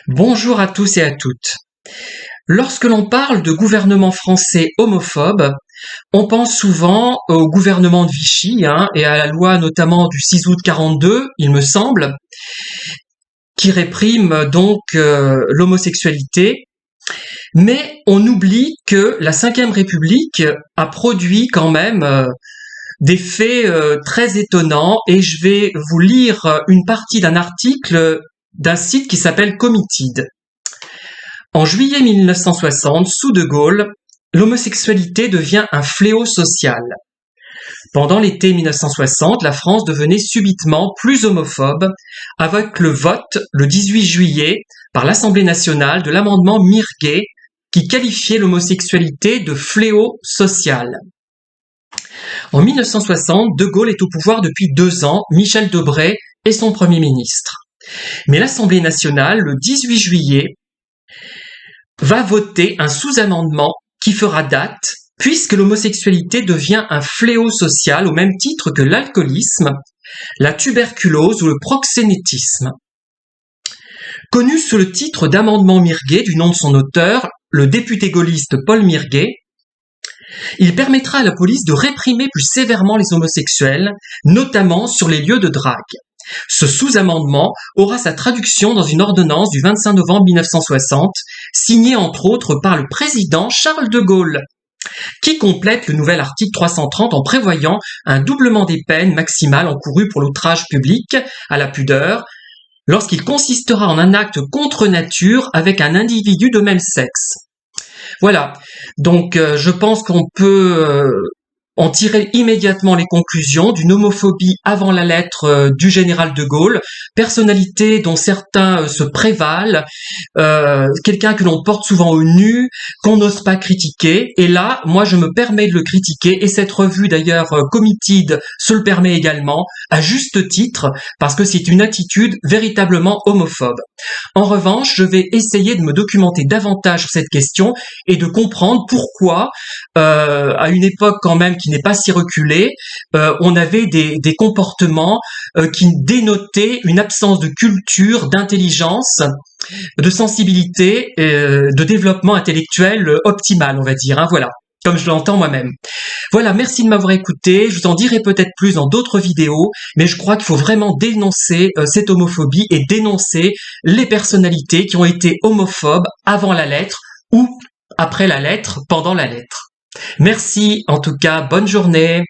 Bonjour à tous et à toutes. Lorsque l'on parle de gouvernement français homophobe, on pense souvent au gouvernement de Vichy et à la loi notamment du 6 août 42, il me semble, qui réprime donc l'homosexualité. Mais on oublie que la Ve République a produit quand même des faits très étonnants, et je vais vous lire une partie d'un article d'un site qui s'appelle Comitid. En juillet 1960, sous De Gaulle, l'homosexualité devient un fléau social. Pendant l'été 1960, la France devenait subitement plus homophobe avec le vote, le 18 juillet, par l'Assemblée nationale de l'amendement Mirguet qui qualifiait l'homosexualité de fléau social. En 1960, De Gaulle est au pouvoir depuis 2 ans, Michel Debré est son Premier ministre. Mais l'Assemblée nationale, le 18 juillet, va voter un sous-amendement qui fera date, puisque l'homosexualité devient un fléau social au même titre que l'alcoolisme, la tuberculose ou le proxénétisme. Connu sous le titre d'amendement Mirguet du nom de son auteur, le député gaulliste Paul Mirguet, il permettra à la police de réprimer plus sévèrement les homosexuels, notamment sur les lieux de drague. Ce sous-amendement aura sa traduction dans une ordonnance du 25 novembre 1960, signée entre autres par le président Charles de Gaulle, qui complète le nouvel article 330 en prévoyant un doublement des peines maximales encourues pour l'outrage public à la pudeur, lorsqu'il consistera en un acte contre nature avec un individu de même sexe. Voilà, donc je pense qu'on peut en tirer immédiatement les conclusions d'une homophobie avant la lettre du général de Gaulle, personnalité dont certains se prévalent, quelqu'un que l'on porte souvent au nu, qu'on n'ose pas critiquer, et là, moi je me permets de le critiquer, et cette revue d'ailleurs Comitid se le permet également, à juste titre, parce que c'est une attitude véritablement homophobe. En revanche, je vais essayer de me documenter davantage sur cette question et de comprendre pourquoi, à une époque quand même qui n'est pas si reculée, on avait des comportements qui dénotaient une absence de culture, d'intelligence, de sensibilité, de développement intellectuel optimal, on va dire, voilà, comme je l'entends moi-même. Voilà, merci de m'avoir écouté, je vous en dirai peut-être plus dans d'autres vidéos, mais je crois qu'il faut vraiment dénoncer cette homophobie et dénoncer les personnalités qui ont été homophobes avant la lettre ou après la lettre, pendant la lettre. Merci, en tout cas, bonne journée.